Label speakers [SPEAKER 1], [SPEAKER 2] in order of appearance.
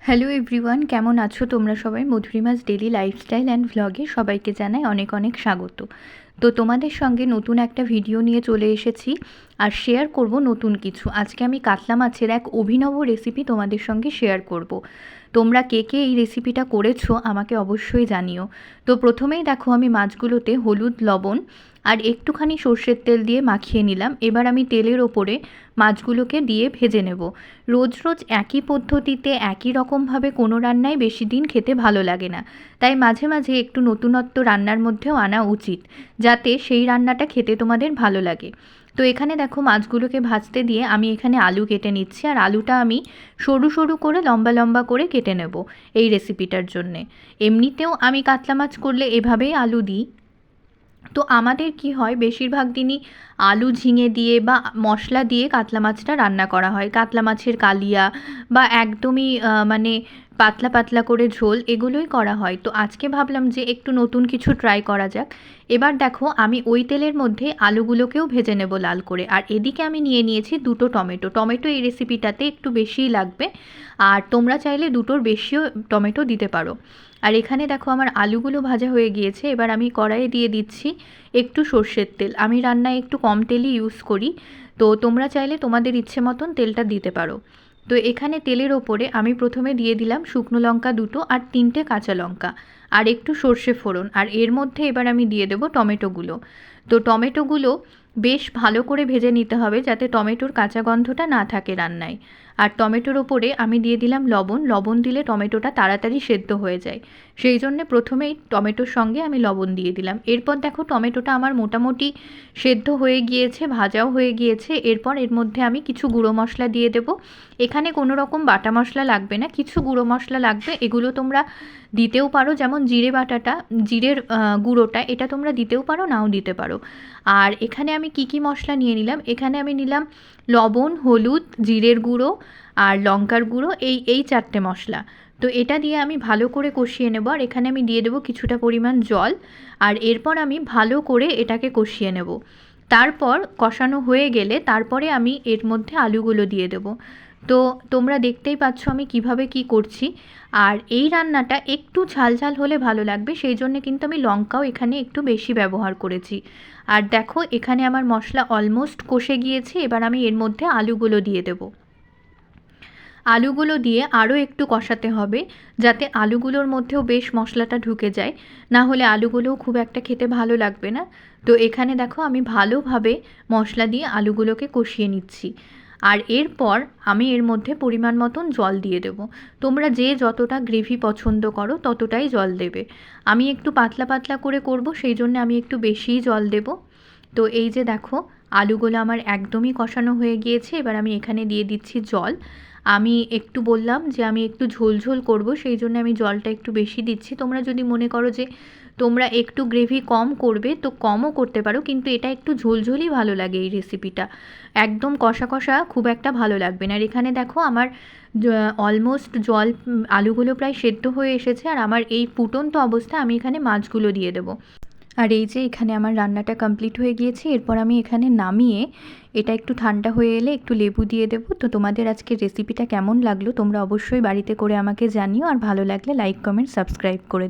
[SPEAKER 1] Hello everyone, কেমন আছো তোমরা সবাই? মধুরিমাস ডেলি লাইফস্টাইল অ্যান্ড ভ্লগে সবাইকে জানাই অনেক অনেক স্বাগত। তো তোমাদের সঙ্গে নতুন একটা ভিডিও নিয়ে চলে এসেছি আর শেয়ার করব নতুন কিছু। আজকে আমি কাতলা মাছের এক অভিনব রেসিপি তোমাদের সঙ্গে শেয়ার করব। তোমরা কে কে এই রেসিপিটা করেছো আমাকে অবশ্যই জানিও। তো প্রথমেই দেখো আমি মাছগুলোতে হলুদ, লবণ আর একটুখানি সর্ষের তেল দিয়ে মাখিয়ে নিলাম। এবার আমি তেলের ওপরে মাছগুলোকে দিয়ে ভেজে নেব। রোজ রোজ একই পদ্ধতিতে একই রকমভাবে কোনো রান্নাই বেশি দিন খেতে ভালো লাগে না, তাই মাঝে মাঝে একটু নতুনত্ব রান্নার মধ্যেও আনা উচিত, যাতে সেই রান্নাটা খেতে তোমাদের ভালো লাগে। তো এখানে দেখো মাছগুলোকে ভাজতে দিয়ে আমি এখানে আলু কেটে নিচ্ছি, আর আলুটা আমি সরু সরু করে লম্বা লম্বা করে কেটে নেব এই রেসিপিটার জন্যে। এমনিতেও আমি কাতলা মাছ করলে এভাবেই আলু দিই। তো আমাদের কি হয়, বেশিরভাগ দিনই আলু ঝিঙে দিয়ে বা মশলা দিয়ে কাতলা মাছটা রান্না করা হয়। কাতলা মাছের কালিয়া বা একদমই মানে পাতলা পাতলা করে ঝোল এগুলোই করা হয়। তো আজকে ভাবলাম যে একটু নতুন কিছু ট্রাই করা যাক। এবার দেখো আমি ওই তেলের মধ্যে আলুগুলোকেও ভেজে নেব লাল করে। আর এদিকে আমি নিয়ে নিয়েছি দুটো টমেটো। টমেটো এই রেসিপিটাতে একটু বেশিই লাগবে, আর তোমরা চাইলে দুটোর বেশিও টমেটো দিতে পারো। আর এখানে দেখো আমার আলুগুলো ভাজা হয়ে গিয়েছে। এবার আমি কড়াইয়ে দিয়ে দিচ্ছি একটু সর্ষের তেল। আমি রান্নায় একটু কম তেলই ইউজ করি, তো তোমরা চাইলে তোমাদের ইচ্ছে মতন তেলটা দিতে পারো। তো এখানে তেলের ওপরে আমি প্রথমে দিয়ে দিলাম শুকনো লঙ্কা দুটো আর 3টে কাঁচা লঙ্কা আর একটু সর্ষে ফোড়ন। আর এর মধ্যে এবার আমি দিয়ে দেবো টমেটোগুলো। তো টমেটোগুলো বেশ ভালো করে ভেজে নিতে হবে, যাতে টমেটোর কাঁচা গন্ধটা না থাকে রান্নায়। আর টমেটোর ওপরে আমি দিয়ে দিলাম লবণ। লবণ দিলে টমেটোটা তাড়াতাড়ি সেদ্ধ হয়ে যায়, সেই জন্যে প্রথমেই টমেটোর সঙ্গে আমি লবণ দিয়ে দিলাম। এরপর দেখো টমেটোটা আমার মোটামুটি সেদ্ধ হয়ে গিয়েছে, ভাজাও হয়ে গিয়েছে। এরপর এর মধ্যে আমি কিছু গুঁড়ো মশলা দিয়ে দেবো। এখানে কোনো রকম বাটা মশলা লাগবে না, কিছু গুঁড়ো মশলা লাগবে। এগুলো তোমরা দিতেও পারো, যেমন জিরে বাটাটা, জিরের গুঁড়োটা, এটা তোমরা দিতেও পারো, নাও দিতে পারো। আর এখানে আমি কি কি মশলা নিয়ে নিলাম, এখানে আমি নিলাম লবণ, হলুদ, জিরের গুঁড়ো আর লঙ্কার গুঁড়ো, এই 4টে মশলা। তো এটা দিয়ে আমি ভালো করে কষিয়ে নেব। আর এখানে আমি দিয়ে দেবো কিছুটা পরিমাণ জল। আর এরপর আমি ভালো করে এটাকে কষিয়ে নেব। তারপর কষানো হয়ে গেলে তারপরে আমি এর মধ্যে আলুগুলো দিয়ে দেবো। তো তোমরা দেখতেই পাচ্ছ আমি কিভাবে কি করছি। আর এই রান্নাটা একটু ঝাল ঝাল হলে ভালো লাগবে, সেই জন্য কিন্তু আমি লঙ্কাও এখানে একটু বেশি ব্যবহার করেছি। আর দেখো এখানে আমার মশলা অলমোস্ট কষে গিয়েছে। এবার আমি এর মধ্যে আলুগুলো দিয়ে দেবো। আলুগুলো দিয়ে আরও একটু কষাতে হবে, যাতে আলুগুলোর মধ্যেও বেশ মশলাটা ঢুকে যায়, না হলে আলুগুলোও খুব একটা খেতে ভালো লাগবে না। তো এখানে দেখো আমি ভালোভাবে মশলা দিয়ে আলুগুলোকে কষিয়ে নিচ্ছি। আর এরপর আমি এর মধ্যে পরিমাণ মতন জল দিয়ে দেবো। তোমরা যে যতটা গ্রেভি পছন্দ করো ততটাই জল দেবে। আমি একটু পাতলা পাতলা করে করব, সেই জন্য আমি একটু বেশিই জল দেব। তো এই যে দেখো আলুগুলো আমার একদমই কষানো হয়ে গিয়েছে। এবার আমি এখানে দিয়ে দিচ্ছি জল। আমি একটু বললাম যে আমি একটু ঝোল ঝোল করব, সেই জন্য আমি জলটা একটু বেশি দিচ্ছি। তোমরা যদি মনে করো যে তোমরা একটু গ্রেভি কম করবে তো কমও করতে পারো, কিন্তু এটা একটু ঝোলঝোলই ভালো লাগে এই রেসিপিটা। একদম কষা কষা খুব একটা ভালো লাগবে না। আর এখানে দেখো আমার অলমোস্ট জল আলুগুলো প্রায় সেদ্ধ হয়ে এসেছে। আর আমার এই ফুটন্ত অবস্থায় আমি এখানে মাছগুলো দিয়ে দেবো। আর এই যে এখানে আমার রান্নাটা কমপ্লিট হয়ে গিয়েছে। এরপর আমি এখানে নামিয়ে এটা একটু ঠান্ডা হয়ে এলে একটু লেবু দিয়ে দেবো। তো তোমাদের আজকের রেসিপিটা কেমন লাগলো তোমরা অবশ্যই বাড়িতে করে আমাকে জানিও, আর ভালো লাগলে লাইক, কমেন্ট, সাবস্ক্রাইব করে